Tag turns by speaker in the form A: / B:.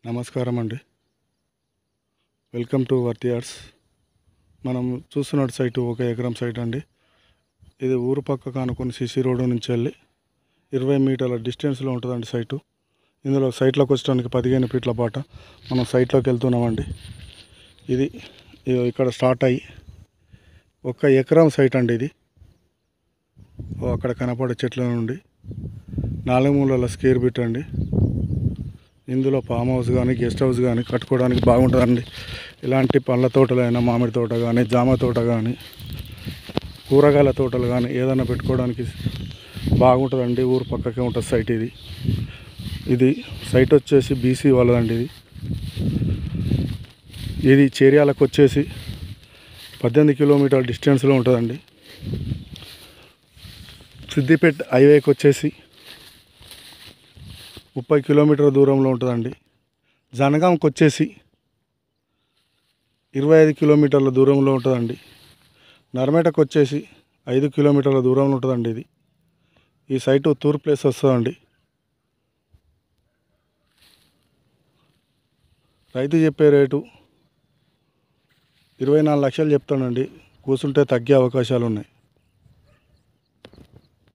A: నమస్కారం అండి. Welcome to Worthy Arts. మనం చూస్తున్న సైటు 1 ఎకరం సైట్ అండి. ఇది ఊరు పక్కకు ఆనుకుని సిసి రోడ్డు నుంచి వెళ్ళి 20 మీటర్ల డిస్టెన్స్లో ఉంటుందండి సైటు. ఇందులో సైట్లోకి వచ్చడానికి 15 ఫీట్ల పాట మనం సైట్లోకి వెళ్తున్నామండి. ఇది ఇక్కడ స్టార్ట్ అయ్యి 1 ఎకరం సైట్ అండి. ఇది అక్కడ కనపడే చెట్ల నుండి 4 మూలల స్క్వేర్ ఫీట్ అండి. ఇందులో ఫామ్ హౌస్ కానీ గెస్ట్ హౌస్ కానీ కట్టుకోవడానికి బాగుంటుందండి. ఇలాంటి పండ్ల తోటలైనా మామిడి తోట కానీ జామ తోట కానీ కూరగాయల తోటలు కానీ ఏదైనా పెట్టుకోవడానికి బాగుంటుందండి. ఊరు పక్కకే ఉంటుంది సైట్. ఇది సైట్ వచ్చేసి బీసీ వాళ్ళదండి. ఇది చేర్యాలకు వచ్చేసి 18 కిలోమీటర్ల డిస్టెన్స్లో ఉంటుందండి. సిద్దిపేట హైవేకి వచ్చేసి 30 కిలోమీటర్ల దూరంలో ఉంటుందండి. జనగాంకి వచ్చేసి 25 కిలోమీటర్ల దూరంలో ఉంటుందండి. నర్మేటకు వచ్చేసి 5 కిలోమీటర్ల దూరంలో ఉంటుందండి. ఈ సైటు తూర్పు ప్లేస్ వస్తుందండి. రైతు చెప్పే రేటు 24 లక్షలు చెప్తానండి. కూర్చుంటే తగ్గే అవకాశాలు ఉన్నాయి.